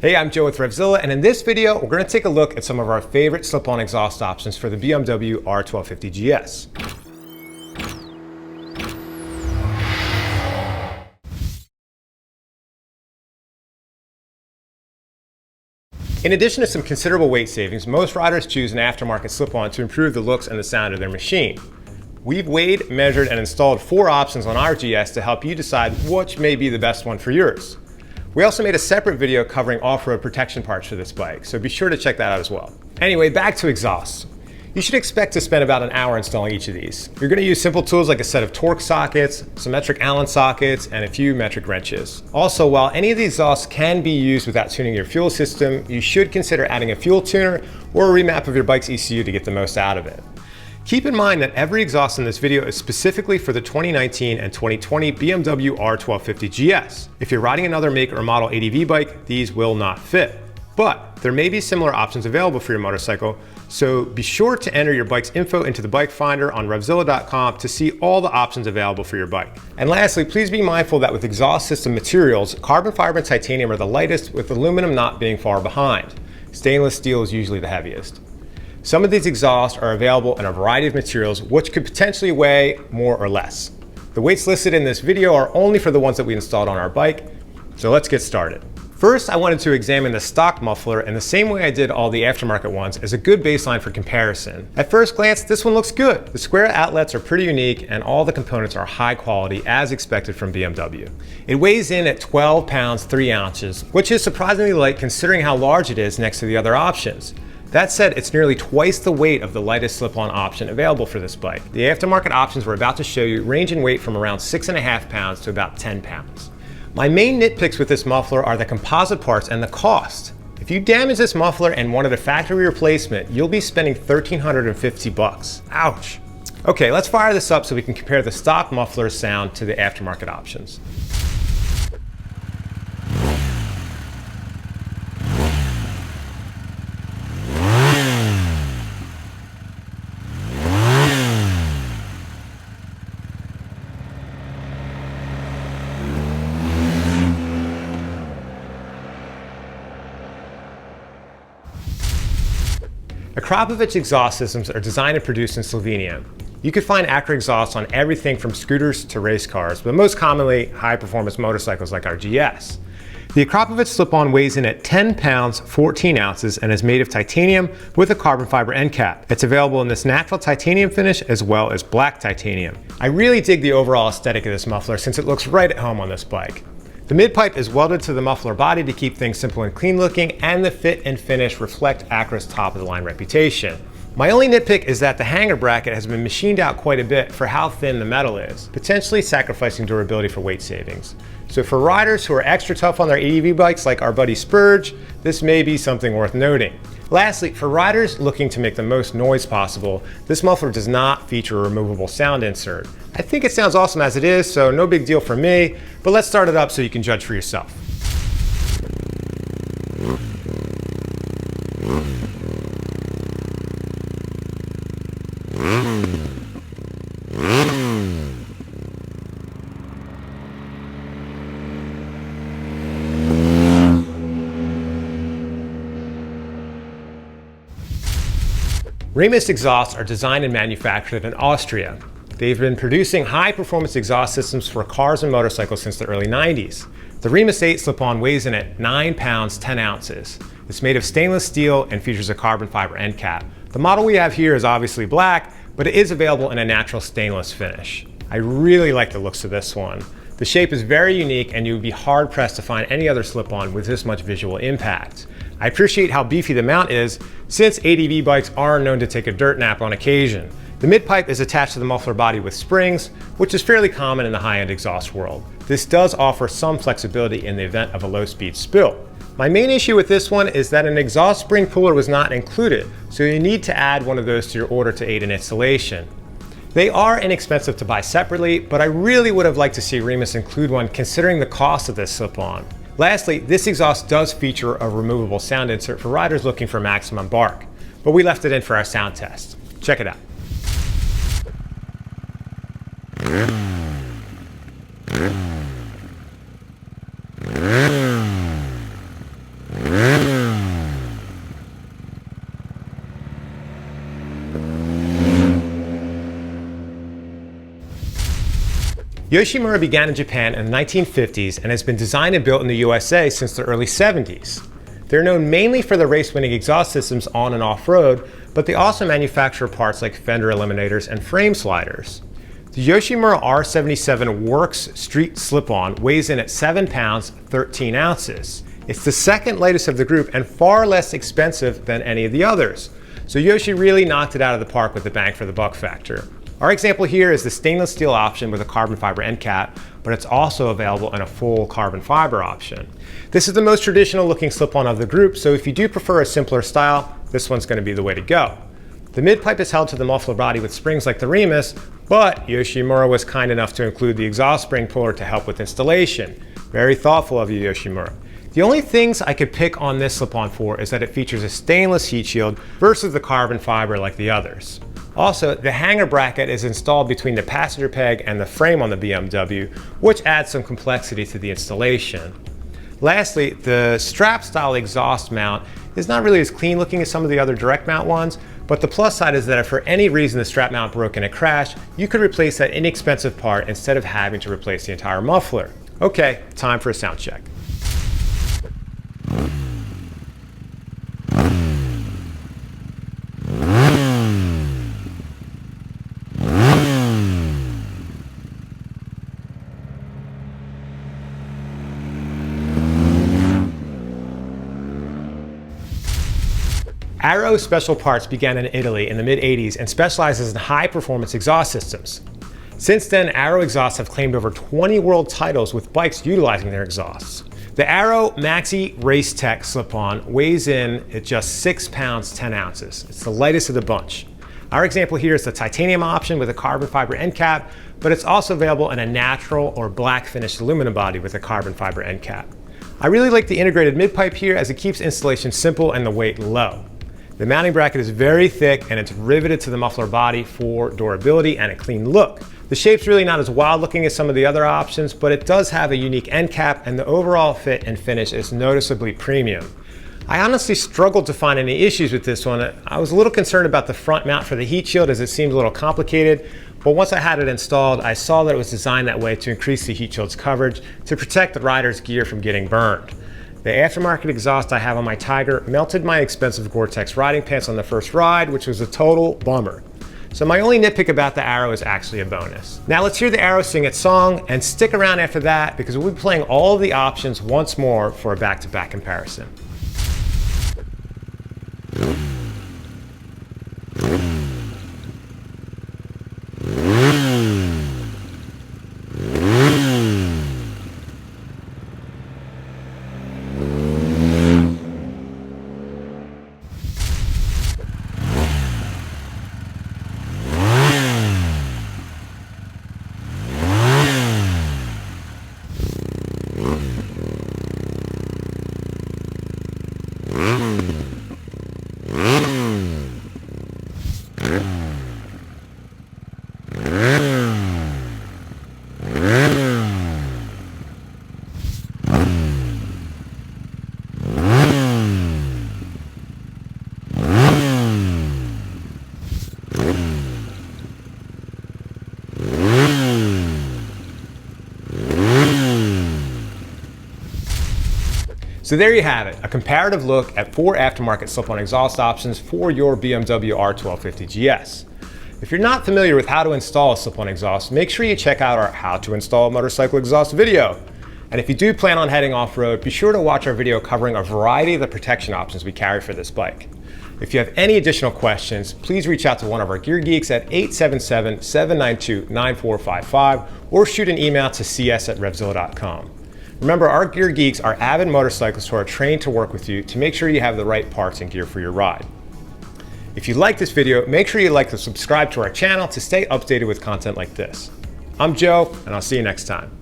Hey, I'm Joe with RevZilla, and in this video, we're going to take a look at some of our favorite slip-on exhaust options for the BMW R1250 GS. In addition to some considerable weight savings, most riders choose an aftermarket slip-on to improve the looks and the sound of their machine. We've weighed, measured, and installed 4 options on our GS to help you decide which may be the best one for yours. We also made a separate video covering off-road protection parts for this bike, so be sure to check that out as well. Anyway, back to exhausts. You should expect to spend about an hour installing each of these. You're going to use simple tools like a set of Torx sockets, some metric Allen sockets, and a few metric wrenches. Also, while any of these exhausts can be used without tuning your fuel system, you should consider adding a fuel tuner or a remap of your bike's ECU to get the most out of it. Keep in mind that every exhaust in this video is specifically for the 2019 and 2020 BMW R1250 GS. If you're riding another make or model ADV bike, these will not fit. But there may be similar options available for your motorcycle, so be sure to enter your bike's info into the bike finder on RevZilla.com to see all the options available for your bike. And lastly, please be mindful that with exhaust system materials, carbon fiber and titanium are the lightest, with aluminum not being far behind. Stainless steel is usually the heaviest. Some of these exhausts are available in a variety of materials, which could potentially weigh more or less. The weights listed in this video are only for the ones that we installed on our bike, so let's get started. First, I wanted to examine the stock muffler in the same way I did all the aftermarket ones as a good baseline for comparison. At first glance, this one looks good. The square outlets are pretty unique and all the components are high quality as expected from BMW. It weighs in at 12 pounds 3 ounces, which is surprisingly light considering how large it is next to the other options. That said, it's nearly twice the weight of the lightest slip-on option available for this bike. The aftermarket options we're about to show you range in weight from around 6.5 pounds to about 10 pounds. My main nitpicks with this muffler are the composite parts and the cost. If you damage this muffler and wanted a factory replacement, you'll be spending $1,350. Ouch. Okay, let's fire this up so we can compare the stock muffler's sound to the aftermarket options. Akrapovic exhaust systems are designed and produced in Slovenia. You can find Acra exhausts on everything from scooters to race cars, but most commonly high-performance motorcycles like our GS. The Akrapovic slip-on weighs in at 10 pounds 14 ounces and is made of titanium with a carbon fiber end cap. It's available in this natural titanium finish as well as black titanium. I really dig the overall aesthetic of this muffler since it looks right at home on this bike. The mid-pipe is welded to the muffler body to keep things simple and clean looking, and the fit and finish reflect Acra's top-of-the-line reputation. My only nitpick is that the hanger bracket has been machined out quite a bit for how thin the metal is, potentially sacrificing durability for weight savings. So for riders who are extra tough on their ADV bikes like our buddy Spurge, this may be something worth noting. Lastly, for riders looking to make the most noise possible, this muffler does not feature a removable sound insert. I think it sounds awesome as it is, so no big deal for me, but let's start it up so you can judge for yourself. Remus exhausts are designed and manufactured in Austria. They've been producing high-performance exhaust systems for cars and motorcycles since the early 90s. The Remus 8 slip-on weighs in at 9 pounds 10 ounces. It's made of stainless steel and features a carbon fiber end cap. The model we have here is obviously black, but it is available in a natural stainless finish. I really like the looks of this one. The shape is very unique and you would be hard-pressed to find any other slip-on with this much visual impact. I appreciate how beefy the mount is, since ADV bikes are known to take a dirt nap on occasion. The mid-pipe is attached to the muffler body with springs, which is fairly common in the high-end exhaust world. This does offer some flexibility in the event of a low-speed spill. My main issue with this one is that an exhaust spring puller was not included, so you need to add one of those to your order to aid in installation. They are inexpensive to buy separately, but I really would have liked to see Remus include one considering the cost of this slip-on. Lastly, this exhaust does feature a removable sound insert for riders looking for maximum bark, but we left it in for our sound test. Check it out. Yoshimura began in Japan in the 1950s and has been designed and built in the USA since the early 70s. They're known mainly for their race-winning exhaust systems on and off-road, but they also manufacture parts like fender eliminators and frame sliders. The Yoshimura R77 Works Street Slip-On weighs in at 7 pounds, 13 ounces. It's the second lightest of the group and far less expensive than any of the others. So Yoshi really knocked it out of the park with the bang for the buck factor. Our example here is the stainless steel option with a carbon fiber end cap, but it's also available in a full carbon fiber option. This is the most traditional looking slip-on of the group, so if you do prefer a simpler style, this one's going to be the way to go. The mid-pipe is held to the muffler body with springs like the Remus, but Yoshimura was kind enough to include the exhaust spring puller to help with installation. Very thoughtful of you, Yoshimura. The only things I could pick on this slip-on for is that it features a stainless heat shield versus the carbon fiber like the others. Also, the hanger bracket is installed between the passenger peg and the frame on the BMW, which adds some complexity to the installation. Lastly, the strap-style exhaust mount is not really as clean looking as some of the other direct mount ones, but the plus side is that if for any reason the strap mount broke in a crash, you could replace that inexpensive part instead of having to replace the entire muffler. Okay, time for a sound check. Arrow Special Parts began in Italy in the mid-80s and specializes in high-performance exhaust systems. Since then, Arrow exhausts have claimed over 20 world titles with bikes utilizing their exhausts. The Arrow Maxi Race Tech slip-on weighs in at just 6 pounds 10 ounces. It's the lightest of the bunch. Our example here is the titanium option with a carbon fiber end cap, but it's also available in a natural or black finished aluminum body with a carbon fiber end cap. I really like the integrated mid-pipe here as it keeps installation simple and the weight low. The mounting bracket is very thick and it's riveted to the muffler body for durability and a clean look. The shape's really not as wild looking as some of the other options, but it does have a unique end cap and the overall fit and finish is noticeably premium. I honestly struggled to find any issues with this one. I was a little concerned about the front mount for the heat shield as it seemed a little complicated, but once I had it installed, I saw that it was designed that way to increase the heat shield's coverage to protect the rider's gear from getting burned. The aftermarket exhaust I have on my Tiger melted my expensive Gore-Tex riding pants on the first ride, which was a total bummer. So my only nitpick about the Arrow is actually a bonus. Now let's hear the Arrow sing its song and stick around after that because we'll be playing all of the options once more for a back-to-back comparison. So there you have it, a comparative look at 4 aftermarket slip-on exhaust options for your BMW R1250 GS. If you're not familiar with how to install a slip-on exhaust, make sure you check out our How to Install a Motorcycle Exhaust video. And if you do plan on heading off-road, be sure to watch our video covering a variety of the protection options we carry for this bike. If you have any additional questions, please reach out to one of our gear geeks at 877-792-9455 or shoot an email to cs@revzilla.com. Remember, our gear geeks are avid motorcyclists who are trained to work with you to make sure you have the right parts and gear for your ride. If you like this video, make sure you like and subscribe to our channel to stay updated with content like this. I'm Joe, and I'll see you next time.